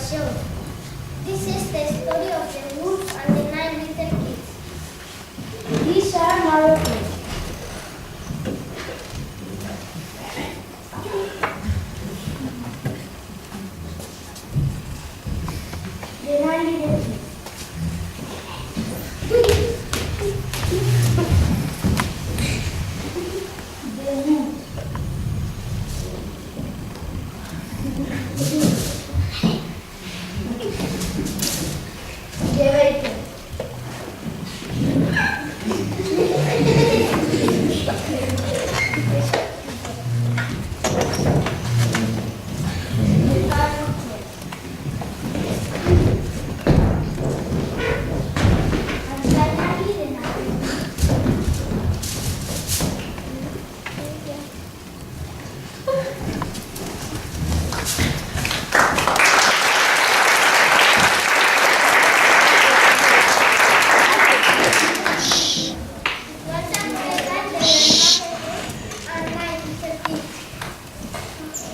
show. This is the story of the wolf and the 9 little kids. These are Morocco. The 9 little kids. The moon. The baker.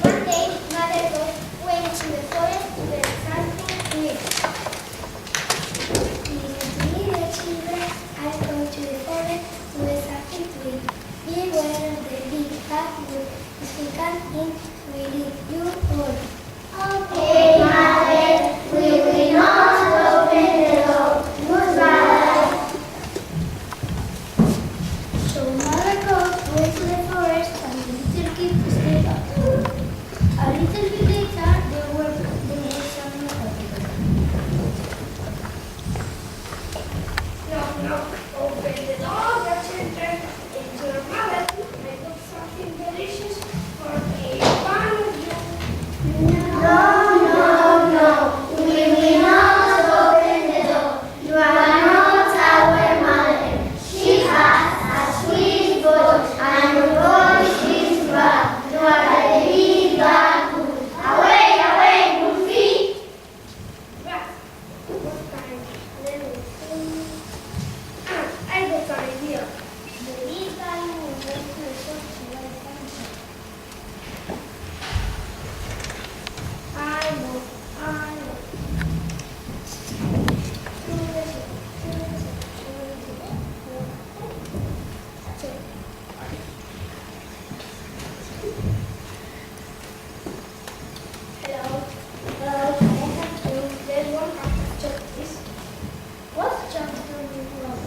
One day, Mother Goat went to the forest to get something to eat. Listen to me, dear children. I go to the forest to get something to eat. Beware of the big bad wolf. If he comes in, will eat you all. Okay, Mother. We will not open the door. Goodbye. So Mother Goat went to the forest and the little kids stayed up. A little bit later, they were putting eggs on the table. Knock, knock, open the door, the children. It's your mother. I cook something delicious for one of you. No, no, no. We will not open the door. You are not our mother. She has a sweet voice and your voice is bad. You are the big bad wolf. Away, away, Wolfie! Right. What kind? Let me see. I got an idea. The big bad wolf went to the shop to buy something. I know. Hello. Hello. Can I have you? There's one cup of chocolate. What job do you want?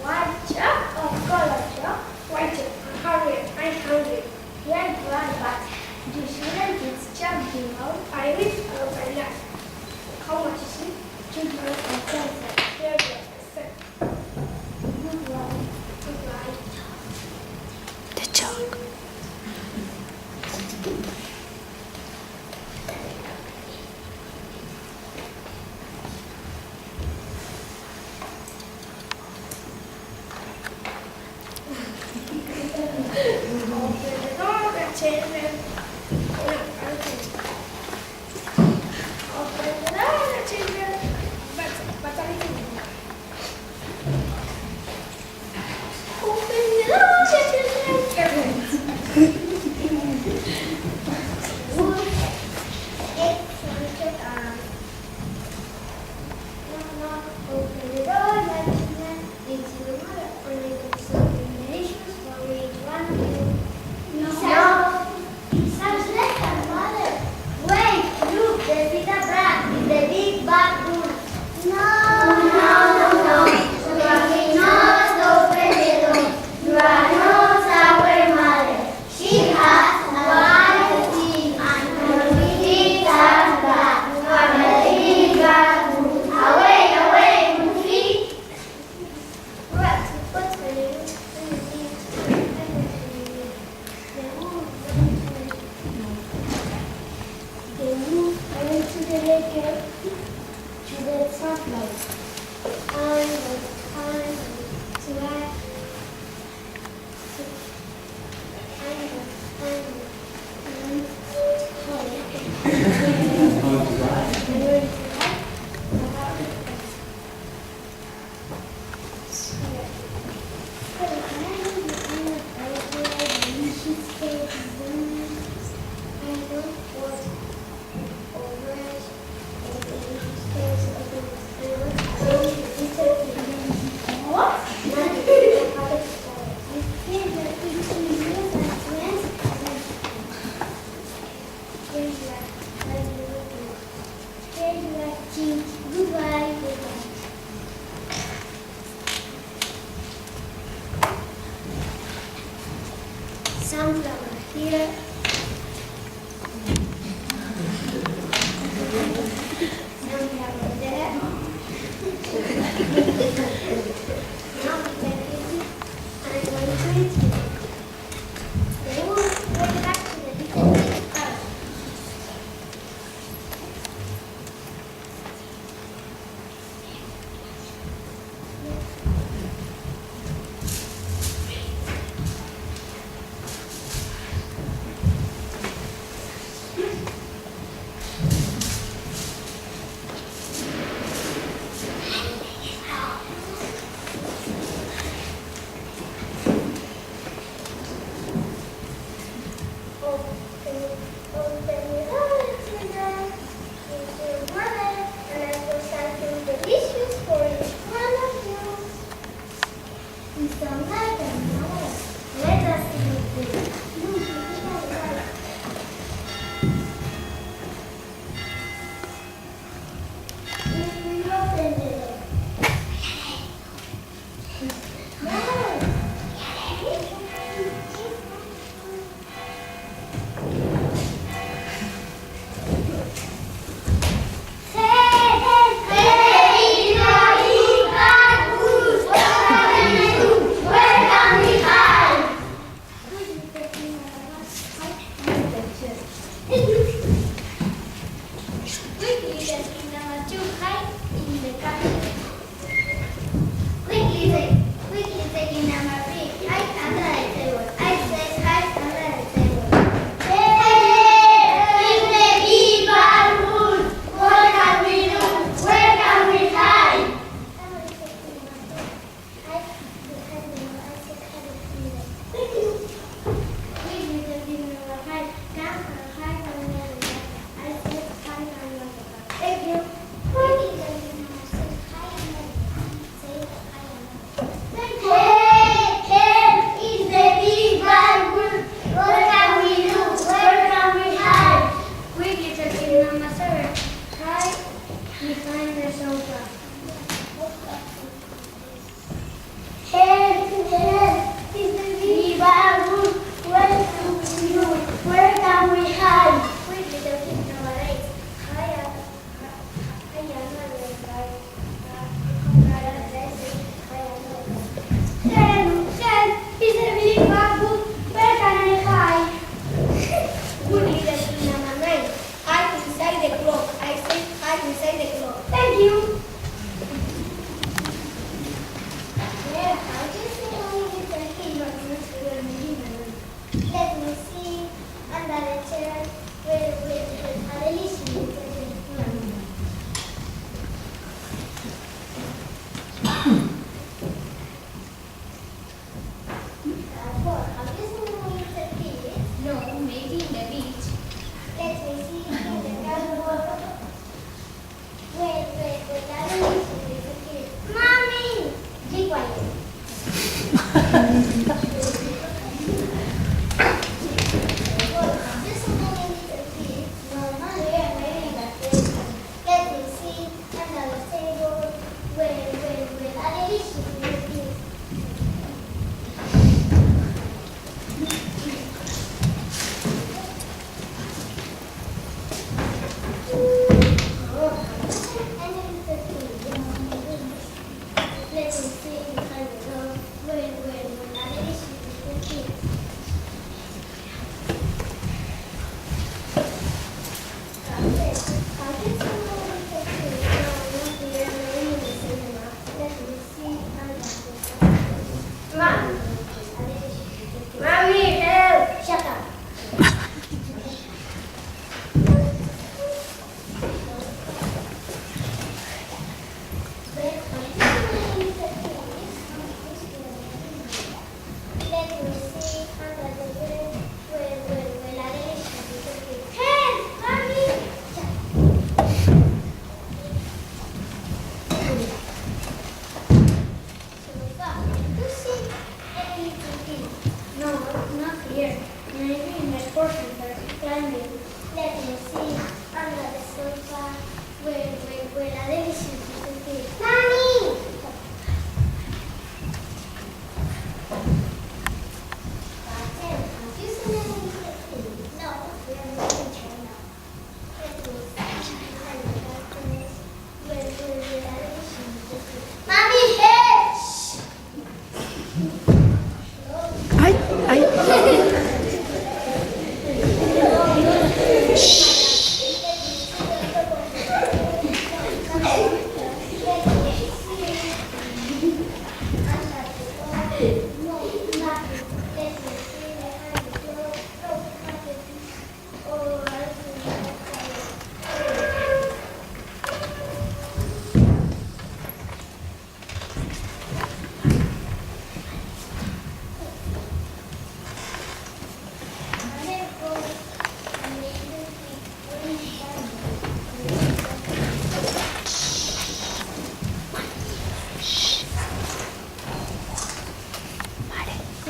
White chop or color chop? White chop. I'm hungry. You are glad, but you shouldn't eat job, you know. I wish I was like. How much is it? $2.10. Here you go. Goodbye. Goodbye. The joke. Open the door, the children. Open the door, the children. But a little more. Open the door, the children. Knock, knock, open the door, my children. It's your mother. Will you cook something delicious for each one of you? No. No. sunflower here. Sunflower there. Now we can eat it. I'm going to eat it. Then we'll go back to the little bit out.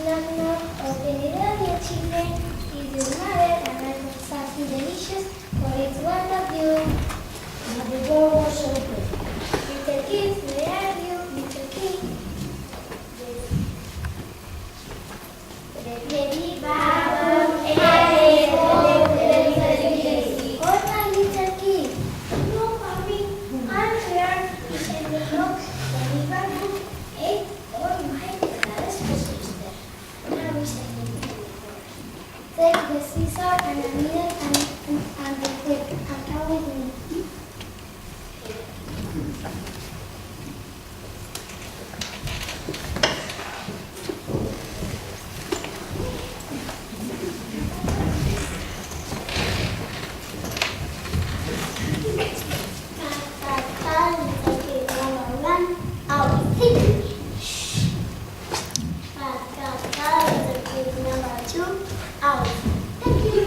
Knock knock, open it up, dear children. Is your mother and I have something delicious for each one of you. And the door was open. Little kids, where are you, little kids? The baby Bible, hey, oh, the little kids. Oh, my little kids. No, mommy, I'm here. You said the book, the Bible, hey, oh, my, that's sister. Now we say take the scissor and a needle and the clip and come with me. Out. Thank you.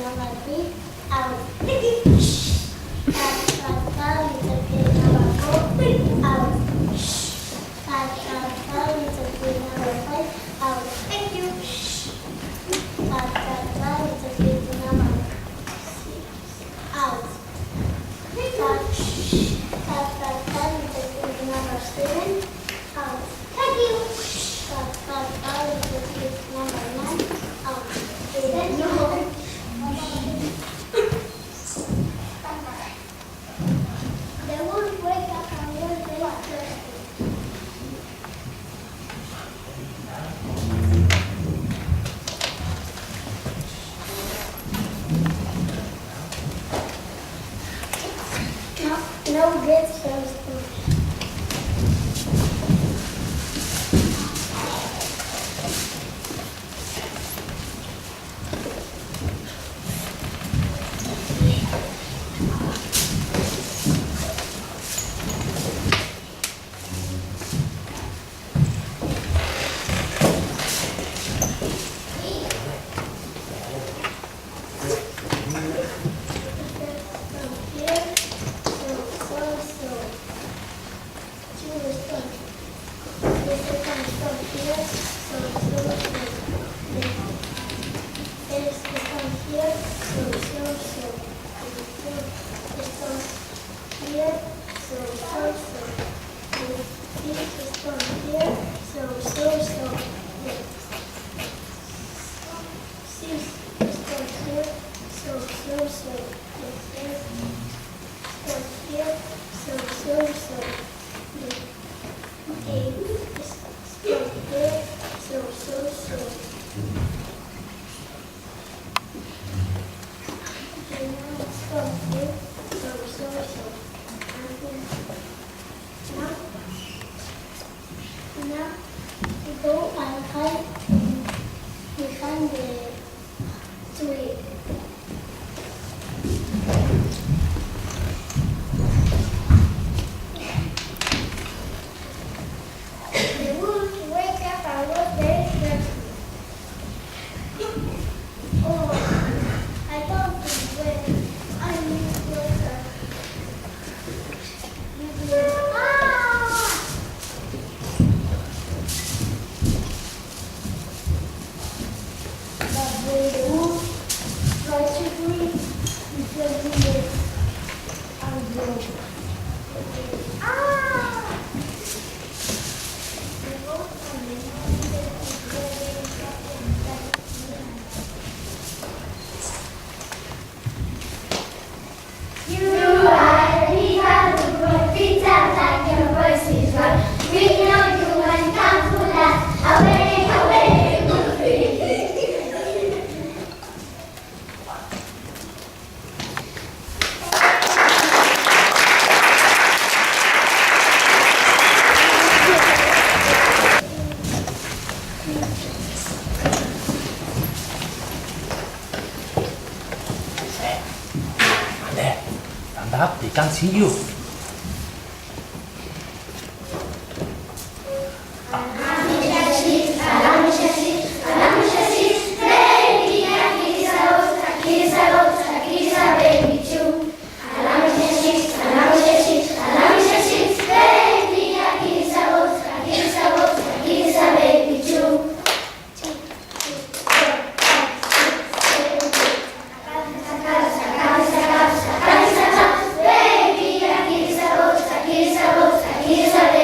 Number 3. Out. Thank you. Number 4. Out. Number 5. Out. Thank you. Number 6. Out. Number 7. Out. Thank you. Number 9. Out. Thank you. They won't wake up and won't wake up. No gets first. Now, go and hide behind the tree. can't see you. Baby,